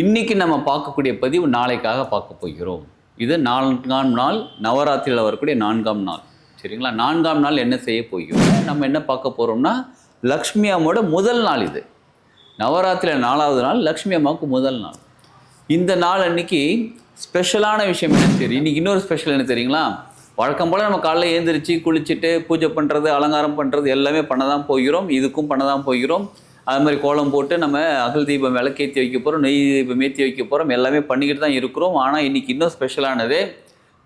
இன்னைக்கு நம்ம பார்க்கக்கூடிய பதிவு நாளைக்காக பார்க்க போகிறோம். இது 4ஆம் நாள், நவராத்திரியில் வரக்கூடிய 4ஆம் நாள். சரிங்களா? 4ஆம் நாள் என்ன செய்ய போகிறோம்? நம்ம என்ன பார்க்க போகிறோம்னா, லக்ஷ்மி அம்மாவோட முதல் நாள் இது. நவராத்திரியில் 4ஆவது நாள், லக்ஷ்மி அம்மாவுக்கு முதல் நாள். இந்த நாள் அன்னைக்கு ஸ்பெஷலான விஷயம் என்னன்னு தெரியும். இன்றைக்கி இன்னொரு ஸ்பெஷல் என்ன தெரியுங்களா? வழக்கம் போல் நம்ம காலையில் எழுந்திரிச்சு குளிச்சுட்டு பூஜை பண்ணுறது, அலங்காரம் பண்ணுறது எல்லாமே பண்ண தான் போகிறோம். இதுக்கும் பண்ண தான் போகிறோம். அது மாதிரி கோலம் போட்டு நம்ம அகல் தீபம் விளக்கேற்றி வைக்க போகிறோம், நெய் தீபம் ஏற்றி வைக்க போகிறோம், எல்லாமே பண்ணிக்கிட்டு தான் இருக்கிறோம். ஆனால் இன்றைக்கி இன்னும் ஸ்பெஷலானதே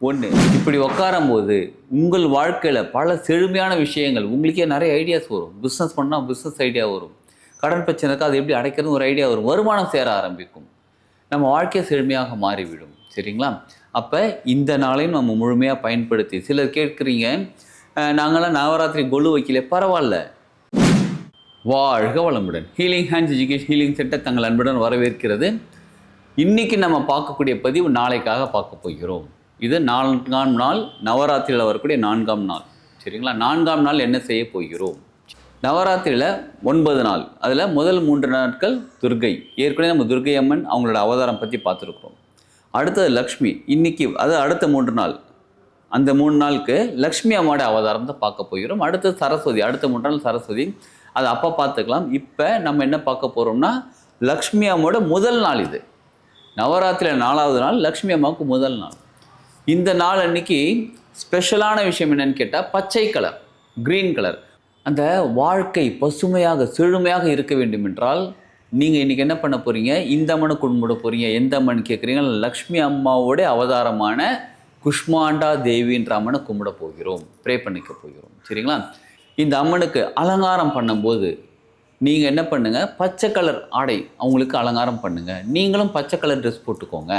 ஒன்று, இப்படி உட்காரும்போது உங்கள் வாழ்க்கையில் பல செழுமையான விஷயங்கள், உங்களுக்கே நிறைய ஐடியாஸ் வரும். பிஸ்னஸ் பண்ணால் பிஸ்னஸ் ஐடியா வரும், கடன் பிரச்சனை இருக்கா அது எப்படி அடைக்கிறது ஒரு ஐடியா வரும், வருமானம் சேர ஆரம்பிக்கும், நம்ம வாழ்க்கையை செழுமையாக மாறிவிடும். சரிங்களா? அப்போ இந்த நாளையும் நம்ம முழுமையாக பயன்படுத்தி, சிலர் கேட்குறீங்க நாங்களாம் நவராத்திரி கொலு வைக்கல, பரவாயில்ல, வாழ்க வளமுடன். Healing hands education healing centre தங்கள் அன்புடன் வரவேற்கிறது. இன்றைக்கி நம்ம பார்க்கக்கூடிய பதிவு நாளைக்காக பார்க்க போகிறோம். இது 4ஆம் நாள், நவராத்திரியில் வரக்கூடிய 4ஆம் நாள். சரிங்களா? 4ஆம் நாள் என்ன செய்ய போகிறோம்? நவராத்திரியில் 9 நாள், அதில் முதல் 3 நாட்கள் துர்கை. ஏற்கனவே நம்ம துர்கை அம்மன் அவங்களோட அவதாரம் பற்றி பார்த்துருக்குறோம். அடுத்தது லக்ஷ்மி, இன்றைக்கி அது அடுத்த 3 நாள். அந்த 3 நாளுக்கு லக்ஷ்மி அம்மாவோட அவதாரம் தான் பார்க்க போகிறோம். அடுத்தது சரஸ்வதி, அடுத்த 3 நாள் சரஸ்வதி, அது அப்போ பார்த்துக்கலாம். இப்போ நம்ம என்ன பார்க்க போகிறோம்னா, லக்ஷ்மி அம்மாவோட முதல் நாள் இது. நவராத்திரியில் 4ஆவது நாள், லக்ஷ்மி அம்மாவுக்கு முதல் நாள். இந்த நாள் அன்னைக்கு ஸ்பெஷலான விஷயம் என்னன்னு கேட்டால், பச்சை கலர், க்ரீன் கலர். அந்த வாழ்க்கை பசுமையாக செழுமையாக இருக்க வேண்டும் என்றால் நீங்கள் இன்றைக்கி என்ன பண்ண போகிறீங்க? இந்த அம்மனை கும்பிட போகிறீங்க. எந்த அம்மன் கேட்குறீங்க? லக்ஷ்மி அம்மாவோட அவதாரமான குஷ்மாண்டா தேவின்ற அம்மனை கும்பிட போகிறோம், ப்ரே பண்ணிக்க போகிறோம். சரிங்களா? இந்த அம்மனுக்கு அலங்காரம் பண்ணும்போது நீங்கள் என்ன பண்ணுங்கள்? பச்சை கலர் ஆடை அவங்களுக்கு அலங்காரம் பண்ணுங்கள். நீங்களும் பச்சை கலர் ட்ரெஸ் போட்டுக்கோங்க.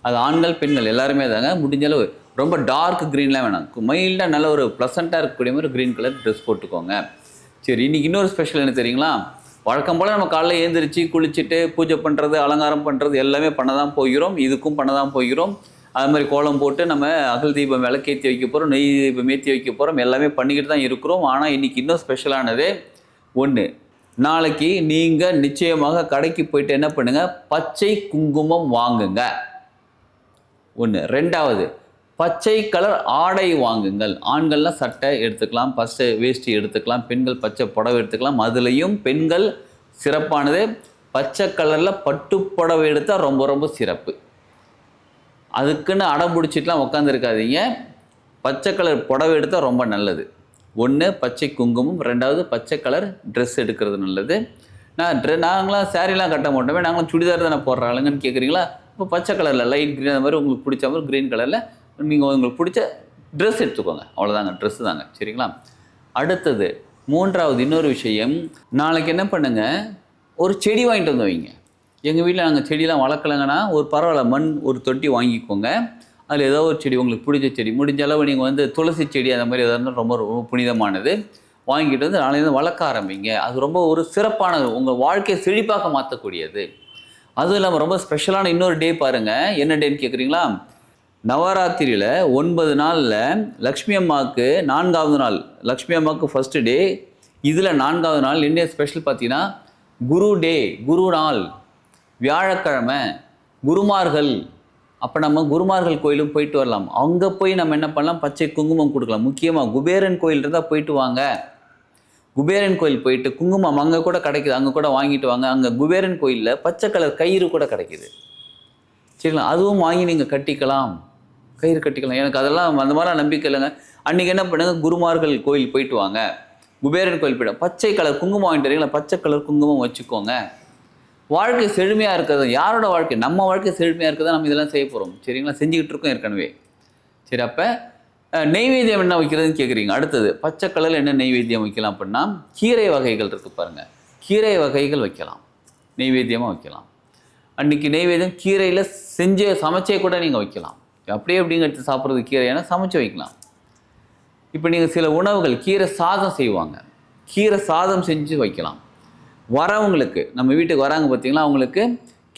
அது ஆண்கள் பெண்கள் எல்லாருமே தாங்க. முடிஞ்சளவு ரொம்ப டார்க் க்ரீன்லாம் வேணாம், மைல்டாக நல்ல ஒரு ப்ளசண்ட்டாக இருக்கக்கூடிய மாதிரி க்ரீன் கலர் ட்ரெஸ் போட்டுக்கோங்க. சரி, இன்றைக்கி இன்னொரு ஸ்பெஷல் என்ன தெரியுங்களா? வழக்கம் போல் நம்ம காலையில் எழுந்திரிச்சு குளிச்சுட்டு பூஜை பண்ணுறது, அலங்காரம் பண்ணுறது எல்லாமே பண்ண தான் போகிறோம். இதுக்கும் பண்ண தான் போகிறோம். அது மாதிரி கோலம் போட்டு நம்ம அகல் தீபம் விளக்கேற்றி வைக்க போகிறோம், நெய் தீபம் ஏற்றி வைக்க போகிறோம், எல்லாமே பண்ணிக்கிட்டு தான் இருக்கிறோம். ஆனால் இன்றைக்கி இன்னும் ஸ்பெஷலானதே ஒன்று, நாளைக்கு நீங்கள் நிச்சயமாக கடைக்கு போயிட்டு என்ன பண்ணுங்கள்? பச்சை குங்குமம் வாங்குங்க. ஒன்று. ரெண்டாவது, பச்சை கலர் ஆடை வாங்குங்கள். ஆண்கள்லாம் சட்டை எடுத்துக்கலாம், பச்சை வேஷ்டி எடுத்துக்கலாம், பெண்கள் பச்சை புடவை எடுத்துக்கலாம். அதுலேயும் பெண்கள் சிறப்பானது பச்சை கலரில் பட்டு புடவை எடுத்தால் ரொம்ப ரொம்ப சிறப்பு. அதுக்குன்னு அடம் பிடிச்சிட்டுலாம் உட்காந்துருக்காதீங்க. பச்சை கலர் புடவை எடுத்தால் ரொம்ப நல்லது. ஒன்று பச்சை குங்குமம், ரெண்டாவது பச்சை கலர் ட்ரெஸ் எடுக்கிறது நல்லது. நாங்களாம் சேரீலாம் கட்ட மாட்டோமே, நாங்களாம் சுடிதார் தானே போடுறாளுங்கன்னு கேட்குறீங்களா? இப்போ பச்சை கலரில் லைட் க்ரீன், அந்த மாதிரி உங்களுக்கு பிடிச்ச மாதிரி க்ரீன் கலரில் நீங்கள் உங்களுக்கு பிடிச்ச ட்ரெஸ் எடுத்துக்கோங்க. அவ்வளோதாங்க, ட்ரெஸ்ஸு தாங்க. சரிங்களா? அடுத்தது 3வது இன்னொரு விஷயம், நாளைக்கு என்ன பண்ணுங்கள்? ஒரு செடி வாங்கிட்டு வந்து வைங்க. எங்கள் வீட்டில் நாங்கள் செடியெலாம் வளர்க்கலைங்கன்னா ஒரு பரவாயில்ல, மண் ஒரு தொட்டி வாங்கிக்கோங்க. அதில் ஏதோ ஒரு செடி உங்களுக்கு பிடிச்ச செடி, முடிஞ்ச அளவு நீங்கள் வந்து துளசி செடி அந்த மாதிரி எதாவது இருந்தால் ரொம்ப ரொம்ப புனிதமானது வாங்கிட்டு வந்து நாளைக்கு வளர்க்க ஆரம்பிங்க. அது ரொம்ப ஒரு சிறப்பானது, உங்கள் வாழ்க்கையை செழிப்பாக மாற்றக்கூடியது. அதுவும் இல்லாமல் ரொம்ப ஸ்பெஷலான இன்னொரு டே பாருங்கள். என்ன டேன்னு கேட்குறீங்களா? நவராத்திரியில் 9 நாளில் லக்ஷ்மி அம்மாவுக்கு 4ஆவது நாள், லக்ஷ்மி அம்மாவுக்கு ஃபஸ்ட்டு டே. இதில் 4ஆவது நாள் என்ன ஸ்பெஷல் பார்த்தீங்கன்னா, குரு டே, குரு நாள், வியாழக்கிழமை, குருமார்கள். அப்போ நம்ம குருமார்கள் கோயிலும் போயிட்டு வரலாம். அங்கே போய் நம்ம என்ன பண்ணலாம்? பச்சை குங்குமம் கொடுக்கலாம். முக்கியமாக குபேரன் கோயில் இருந்தால் போயிட்டு வாங்க. குபேரன் கோயில் போயிட்டு குங்குமம் அங்கே கூட கிடைக்குது, அங்கே கூட வாங்கிட்டு வாங்க. அங்கே குபேரன் கோயிலில் பச்சை கலர் கயிறு கூட கிடைக்குது. சரிங்களா? அதுவும் வாங்கி நீங்கள் கட்டிக்கலாம், கயிறு கட்டிக்கலாம். எனக்கு அதெல்லாம் அந்த மாதிரிலாம் நம்பிக்கை இல்லைங்க. அன்றைக்கி என்ன பண்ணுங்கள்? குருமார்கள் கோயில் போயிட்டு வாங்க, குபேரன் கோயில் போய்ட்டு பச்சை கலர் குங்குமம் வாங்கிட்டு வரீங்களா? பச்சை கலர் குங்குமம் வச்சுக்கோங்க. வாழ்க்கை செழுமையாக இருக்கிறது யாரோட வாழ்க்கை? நம்ம வாழ்க்கை செழுமையாக இருக்கிறதா நம்ம இதெல்லாம் செய்ய போகிறோம். சரிங்களா? செஞ்சுக்கிட்டு இருக்கோம் ஏற்கனவே. சரி, அப்போ நெய்வேத்தியம் என்ன வைக்கிறதுன்னு கேட்குறீங்க. அடுத்தது பச்சை கலரில் என்ன நெய்வேத்தியம் வைக்கலாம் அப்படின்னா, கீரை வகைகள் இருக்குது பாருங்கள், கீரை வகைகள் வைக்கலாம், நெய்வேத்தியமாக வைக்கலாம். அன்றைக்கி நெய்வேத்தியம் கீரையில் செஞ்சு சமைச்சே கூட நீங்கள் வைக்கலாம். அப்படியே எப்படிங்க எடுத்து சாப்பிட்றது கீரையான சமைச்சு வைக்கலாம். இப்போ நீங்கள் சில உணவுகள் கீரை சாதம் செய்வாங்க, கீரை சாதம் செஞ்சு வைக்கலாம். வரவங்களுக்கு, நம்ம வீட்டுக்கு வராங்க பார்த்தீங்களா, அவங்களுக்கு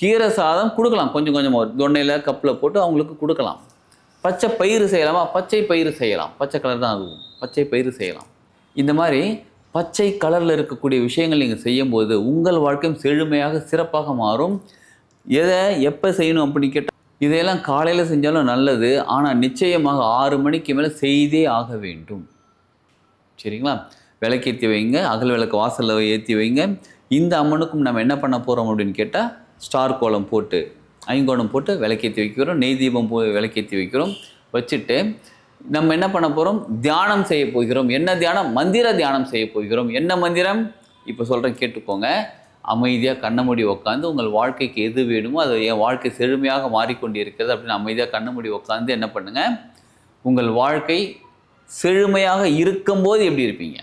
கீரை சாதம் கொடுக்கலாம். கொஞ்சம் கொஞ்சமாக தொன்னையில் கப்பில் போட்டு அவங்களுக்கு கொடுக்கலாம். பச்சை பயிறு செய்யலாமா? பச்சை பயிறு செய்யலாம். பச்சை கலர் தான் அதுவும், பச்சை பயிறு செய்யலாம். இந்த மாதிரி பச்சை கலரில் இருக்கக்கூடிய விஷயங்கள் நீங்கள் செய்யும்போது உங்கள் வாழ்க்கையும் செழுமையாக சிறப்பாக மாறும். எதை எப்போ செய்யணும் அப்படின்னு கேட்டால் இதையெல்லாம் காலையில் செஞ்சாலும் நல்லது. ஆனால் நிச்சயமாக 6 மணிக்கு மேலே செய்தே ஆக வேண்டும். சரிங்களா? விளக்கேற்றி வைங்க, அகல் விளக்கு வாசலில் ஏற்றி வைங்க. இந்த அம்மனுக்கும் நம்ம என்ன பண்ண போகிறோம் அப்படின்னு கேட்டால் ஸ்டார் கோலம் போட்டு ஐங்கோணம் போட்டு விளக்கேற்றி வைக்கிறோம், நெய் தீபம் விளக்கேற்றி வைக்கிறோம். வச்சுட்டு நம்ம என்ன பண்ண போகிறோம், தியானம் செய்ய போகிறோம். என்ன தியானம்? மந்திர தியானம் செய்ய போகிறோம். என்ன மந்திரம்? இப்போ சொல்கிறேன், கேட்டுக்கோங்க. அமைதியாக கண்ண மூடி உட்காந்து உங்கள் வாழ்க்கைக்கு எது வேணுமோ அது என் வாழ்க்கை செழுமையாக மாறிக்கொண்டு இருக்கிறது அப்படின்னு அமைதியாக கண்ண மூடி உட்காந்து என்ன பண்ணுங்கள், உங்கள் வாழ்க்கை செழுமையாக இருக்கும்போது எப்படி இருப்பீங்க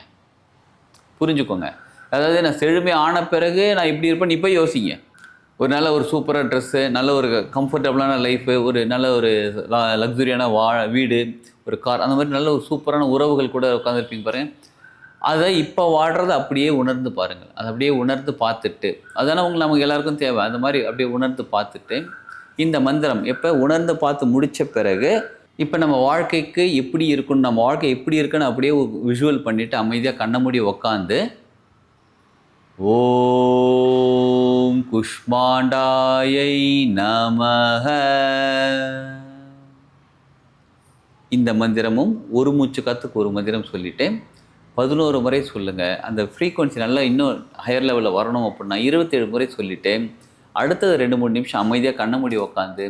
புரிஞ்சுக்கோங்க. அதாவது நான் செழுமை ஆன பிறகு நான் இப்படி இருப்பேன்னு இப்போ யோசிங்க. ஒரு நல்ல ஒரு சூப்பராக ட்ரெஸ்ஸு, நல்ல ஒரு கம்ஃபர்டபுளான லைஃபு, ஒரு நல்ல ஒரு லக்ஸுரியான வீடு, ஒரு கார், அந்த மாதிரி நல்ல ஒரு சூப்பரான உறவுகள் கூட உட்காந்துருப்பீங்க பாருங்கள். அதை இப்போ வாழ்கிறத அப்படியே உணர்ந்து பாருங்கள். அதை அப்படியே உணர்ந்து பார்த்துட்டு, அதனால் நமக்கு எல்லாருக்கும் தேவை. அந்த மாதிரி அப்படியே உணர்ந்து பார்த்துட்டு இந்த மந்திரம் எப்போ உணர்ந்து பார்த்து முடித்த பிறகு இப்போ நம்ம வாழ்க்கைக்கு எப்படி இருக்குன்னு, நம்ம வாழ்க்கை எப்படி இருக்குன்னு அப்படியே விஷுவல் பண்ணிவிட்டு அமைதியாக கண்ண மூடி உக்காந்து ஓம் குஷ்மாண்டாயை நமஹ இந்த மந்திரமும் ஒரு மூச்சு காத்துக்கு ஒரு மந்திரம் சொல்லிவிட்டு 11 முறை சொல்லுங்கள். அந்த ஃப்ரீக்வன்சி நல்லா இன்னும் ஹையர் லெவலில் வரணும் அப்படின்னா 27 முறை சொல்லிவிட்டு அடுத்தது 2-3 நிமிஷம் அமைதியாக கண்ண மூடி உக்காந்து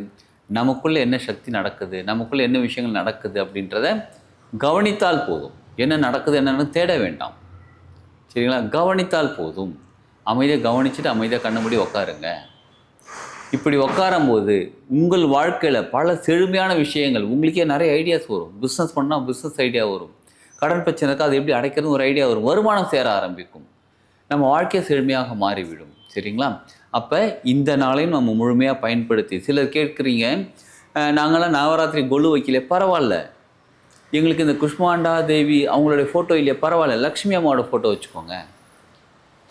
நமக்குள்ளே என்ன சக்தி நடக்குது, நமக்குள்ளே என்ன விஷயங்கள் நடக்குது அப்படின்றத கவனித்தால் போதும். என்ன நடக்குது என்னென்னு தேட வேண்டாம். சரிங்களா? கவனித்தால் போதும். அமைதியாக கவனிச்சுட்டு அமைதியாக கண்ண மூடி உக்காருங்க. இப்படி உட்காரும்போது உங்கள் வாழ்க்கையில் பல செழுமையான விஷயங்கள், உங்களுக்கே நிறைய ஐடியாஸ் வரும். பிஸ்னஸ் பண்ணால் பிஸ்னஸ் ஐடியா வரும், கடன் பிரச்சனை இருக்கா அது எப்படி அடைக்கிறது ஒரு ஐடியா வரும், வருமானம் சேர ஆரம்பிக்கும், நம்ம வாழ்க்கையை செழுமையாக மாறிவிடும். சரிங்களா? அப்போ இந்த நாளையும் நம்ம முழுமையாக பயன்படுத்தி, சிலர் கேட்குறீங்க நாங்களாம் நவராத்திரி கொலு வைக்கல, பரவாயில்ல, எங்களுக்கு இந்த குஷ்மாண்டா தேவி அவங்களுடைய ஃபோட்டோ இல்லையா, பரவாயில்ல, லக்ஷ்மி அம்மாவோட ஃபோட்டோ வச்சுக்கோங்க.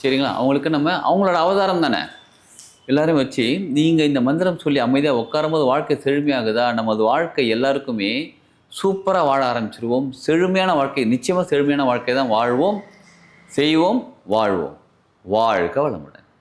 சரிங்களா? அவங்களுக்கு நம்ம அவங்களோட அவதாரம் தானே எல்லோரும் வச்சு நீங்கள் இந்த மந்திரம் சொல்லி அமைதியாக உட்காரும்போது வாழ்க்கை செழுமையாகுதா, நமது வாழ்க்கை எல்லாருக்குமே சூப்பராக வாழ ஆரம்பிச்சிருவோம். செழுமையான வாழ்க்கை, நிச்சயமாக செழுமையான வாழ்க்கை தான் வாழ்வோம், செய்வோம், வாழ்வோம். வாழ்க வளமுடன்.